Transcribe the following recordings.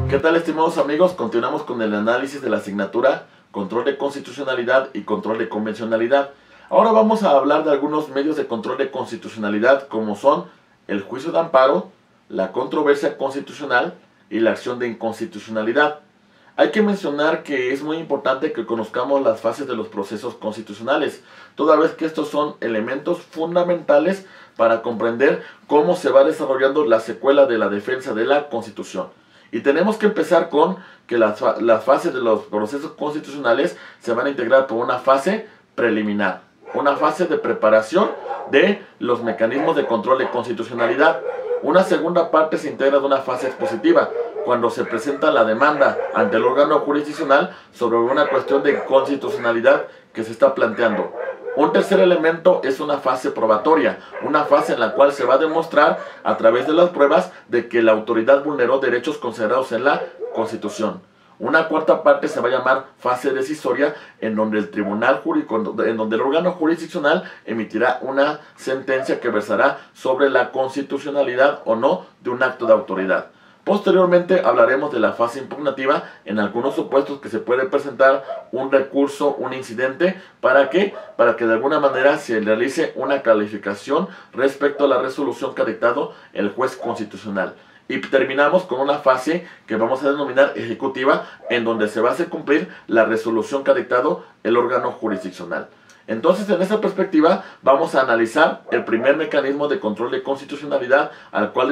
¿Qué tal, estimados amigos? Continuamos con el análisis de la asignatura Control de Constitucionalidad y Control de Convencionalidad. Ahora vamos a hablar de algunos medios de control de constitucionalidad, como son el juicio de amparo, la controversia constitucional y la acción de inconstitucionalidad. Hay que mencionar que es muy importante que conozcamos las fases de los procesos constitucionales, toda vez que estos son elementos fundamentales para comprender cómo se va desarrollando la secuela de la defensa de la Constitución. Y tenemos que empezar con que las fases de los procesos constitucionales se van a integrar por una fase preliminar, una fase de preparación de los mecanismos de control de constitucionalidad. Una segunda parte se integra de una fase expositiva, cuando se presenta la demanda ante el órgano jurisdiccional sobre una cuestión de constitucionalidad que se está planteando. Un tercer elemento es una fase probatoria, una fase en la cual se va a demostrar a través de las pruebas de que la autoridad vulneró derechos consagrados en la Constitución. Una cuarta parte se va a llamar fase decisoria, en donde el órgano jurisdiccional emitirá una sentencia que versará sobre la constitucionalidad o no de un acto de autoridad. Posteriormente hablaremos de la fase impugnativa, en algunos supuestos que se puede presentar un recurso, un incidente, ¿para qué? Para que de alguna manera se realice una calificación respecto a la resolución que ha dictado el juez constitucional. Y terminamos con una fase que vamos a denominar ejecutiva, en donde se va a hacer cumplir la resolución que ha dictado el órgano jurisdiccional. Entonces, en esa perspectiva, vamos a analizar el primer mecanismo de control de constitucionalidad, al cual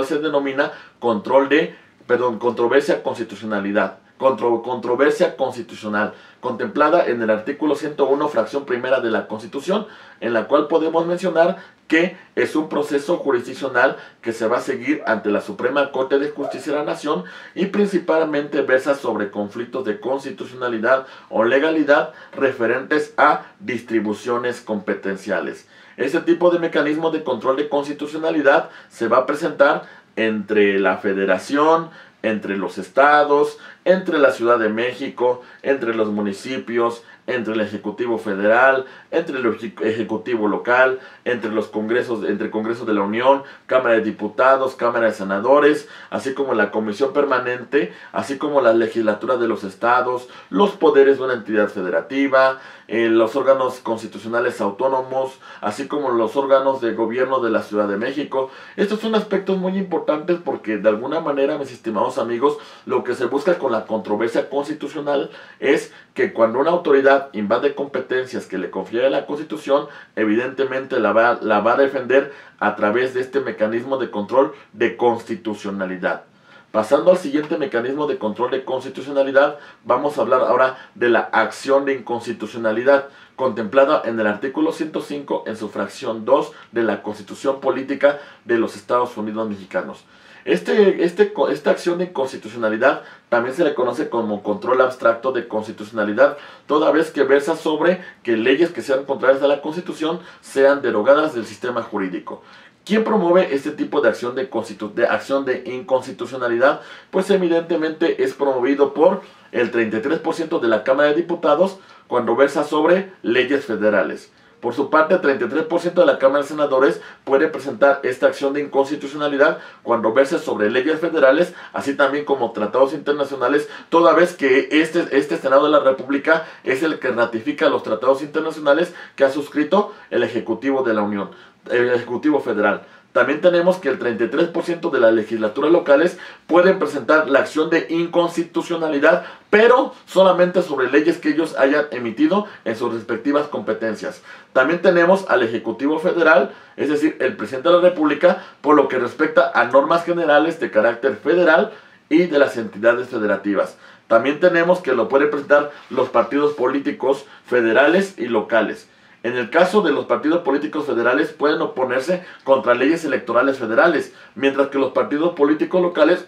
se denomina controversia constitucionalidad. Controversia constitucional, contemplada en el artículo 101, fracción primera de la Constitución, en la cual podemos mencionar que es un proceso jurisdiccional que se va a seguir ante la Suprema Corte de Justicia de la Nación y principalmente versa sobre conflictos de constitucionalidad o legalidad referentes a distribuciones competenciales. Este tipo de mecanismo de control de constitucionalidad se va a presentar entre la Federación, entre los estados, entre la Ciudad de México, entre los municipios, entre el Ejecutivo Federal, entre el Ejecutivo Local, entre Congresos de la Unión, Cámara de Diputados, Cámara de Senadores, así como la Comisión Permanente, así como la legislatura de los estados, los poderes de una entidad federativa, los órganos constitucionales autónomos, así como los órganos de gobierno de la Ciudad de México. Estos son aspectos muy importantes porque de alguna manera, mis estimados amigos, lo que se busca con la controversia constitucional es que cuando una autoridad invade competencias que le confiere la Constitución, evidentemente la va a defender a través de este mecanismo de control de constitucionalidad. Pasando al siguiente mecanismo de control de constitucionalidad, vamos a hablar ahora de la acción de inconstitucionalidad, contemplada en el artículo 105 en su fracción 2 de la Constitución Política de los Estados Unidos Mexicanos. Esta acción de inconstitucionalidad también se le conoce como control abstracto de constitucionalidad, toda vez que versa sobre que leyes que sean contrarias a la Constitución sean derogadas del sistema jurídico. ¿Quién promueve este tipo de acción de inconstitucionalidad? Pues evidentemente es promovido por el 33% de la Cámara de Diputados cuando versa sobre leyes federales. Por su parte, el 33% de la Cámara de Senadores puede presentar esta acción de inconstitucionalidad cuando verse sobre leyes federales, así también como tratados internacionales, toda vez que este Senado de la República es el que ratifica los tratados internacionales que ha suscrito el Ejecutivo de la Unión, el Ejecutivo Federal. También tenemos que el 33% de las legislaturas locales pueden presentar la acción de inconstitucionalidad, pero solamente sobre leyes que ellos hayan emitido en sus respectivas competencias. También tenemos al Ejecutivo Federal, es decir, el Presidente de la República, por lo que respecta a normas generales de carácter federal y de las entidades federativas. También tenemos que lo pueden presentar los partidos políticos federales y locales. En el caso de los partidos políticos federales pueden oponerse contra leyes electorales federales, mientras que los partidos políticos locales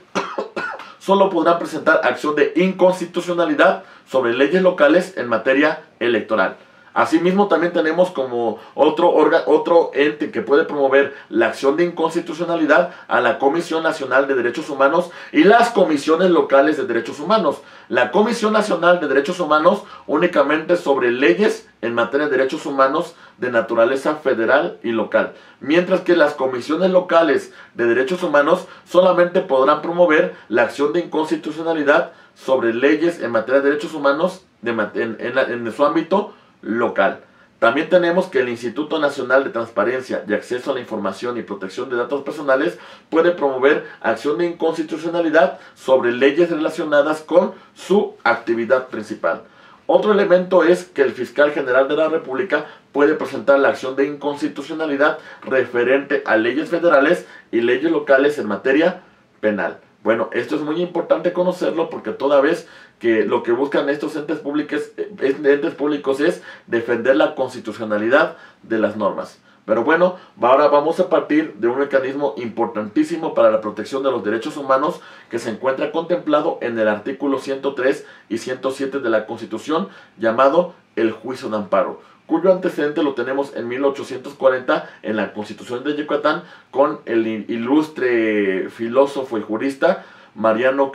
solo podrán presentar acción de inconstitucionalidad sobre leyes locales en materia electoral. Asimismo, también tenemos como otro ente que puede promover la acción de inconstitucionalidad a la Comisión Nacional de Derechos Humanos y las comisiones locales de derechos humanos. La Comisión Nacional de Derechos Humanos únicamente sobre leyes en materia de derechos humanos de naturaleza federal y local, mientras que las comisiones locales de derechos humanos solamente podrán promover la acción de inconstitucionalidad sobre leyes en materia de derechos humanos en su ámbito local. También tenemos que el Instituto Nacional de Transparencia y Acceso a la Información y Protección de Datos Personales puede promover acción de inconstitucionalidad sobre leyes relacionadas con su actividad principal. Otro elemento es que el fiscal general de la República puede presentar la acción de inconstitucionalidad referente a leyes federales y leyes locales en materia penal. Bueno, esto es muy importante conocerlo porque toda vez que lo que buscan estos entes públicos es defender la constitucionalidad de las normas. Pero bueno, ahora vamos a partir de un mecanismo importantísimo para la protección de los derechos humanos que se encuentra contemplado en el artículo 103 y 107 de la Constitución, llamado el juicio de amparo, cuyo antecedente lo tenemos en 1840 en la Constitución de Yucatán con el ilustre filósofo y jurista Manuel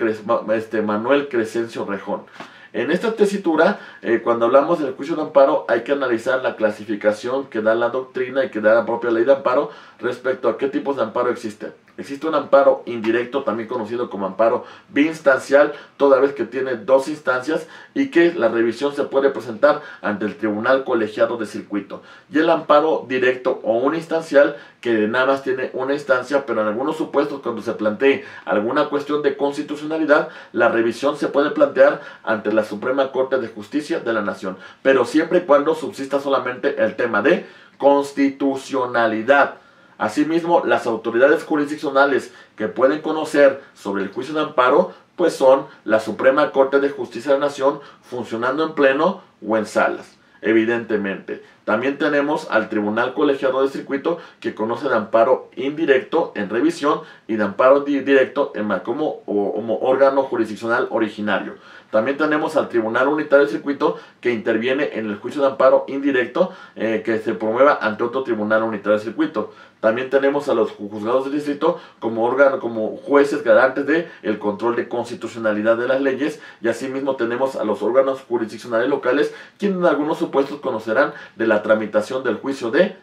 Crescencio Rejón. En esta tesitura, cuando hablamos del juicio de amparo, hay que analizar la clasificación que da la doctrina y que da la propia ley de amparo respecto a qué tipos de amparo existen. Existe un amparo indirecto, también conocido como amparo biinstancial, toda vez que tiene dos instancias y que la revisión se puede presentar ante el Tribunal Colegiado de Circuito. Y el amparo directo o unistancial, que nada más tiene una instancia, pero en algunos supuestos, cuando se plantee alguna cuestión de constitucionalidad, la revisión se puede plantear ante la Suprema Corte de Justicia de la Nación, pero siempre y cuando subsista solamente el tema de constitucionalidad. Asimismo, las autoridades jurisdiccionales que pueden conocer sobre el juicio de amparo, pues son la Suprema Corte de Justicia de la Nación, funcionando en pleno o en salas, evidentemente. También tenemos al Tribunal Colegiado de Circuito, que conoce de amparo indirecto en revisión y de amparo directo como órgano jurisdiccional originario. También tenemos al Tribunal Unitario de Circuito, que interviene en el juicio de amparo indirecto que se promueva ante otro Tribunal Unitario de Circuito. También tenemos a los juzgados de distrito como jueces garantes del control de constitucionalidad de las leyes, y asimismo tenemos a los órganos jurisdiccionales locales, quienes en algunos supuestos conocerán de la tramitación del juicio de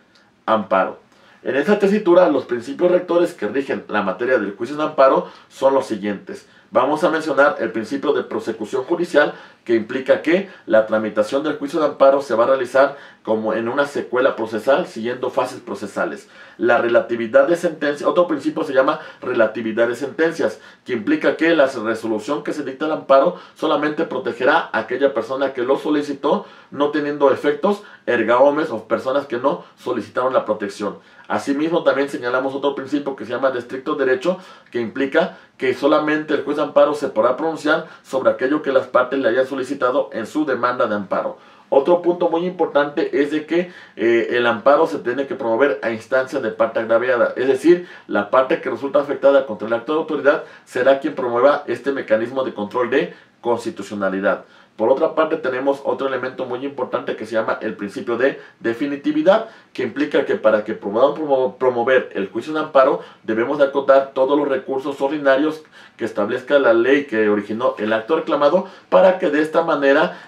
amparo. En esta tesitura, los principios rectores que rigen la materia del juicio de amparo son los siguientes. Vamos a mencionar el principio de prosecución judicial, que implica que la tramitación del juicio de amparo se va a realizar como en una secuela procesal, siguiendo fases procesales. La relatividad de sentencia, otro principio se llama relatividad de sentencias, que implica que la resolución que se dicta al amparo solamente protegerá a aquella persona que lo solicitó, no teniendo efectos erga omnes o personas que no solicitaron la protección. Asimismo, también señalamos otro principio que se llama de estricto derecho, que implica que solamente el juez de amparo se podrá pronunciar sobre aquello que las partes le hayan solicitado en su demanda de amparo. Otro punto muy importante es de que el amparo se tiene que promover a instancia de parte agraviada, es decir, la parte que resulta afectada contra el acto de autoridad será quien promueva este mecanismo de control de constitucionalidad. Por otra parte, tenemos otro elemento muy importante que se llama el principio de definitividad, que implica que para que podamos promover el juicio de amparo debemos de acotar todos los recursos ordinarios que establezca la ley que originó el acto reclamado, para que de esta manera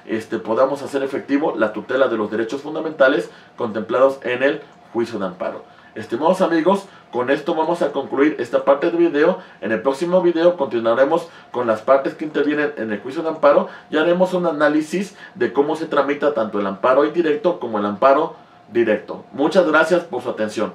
podamos hacer efectivo la tutela de los derechos fundamentales contemplados en el juicio de amparo. Estimados amigos, con esto vamos a concluir esta parte del video. En el próximo video continuaremos con las partes que intervienen en el juicio de amparo y haremos un análisis de cómo se tramita tanto el amparo indirecto como el amparo directo. Muchas gracias por su atención.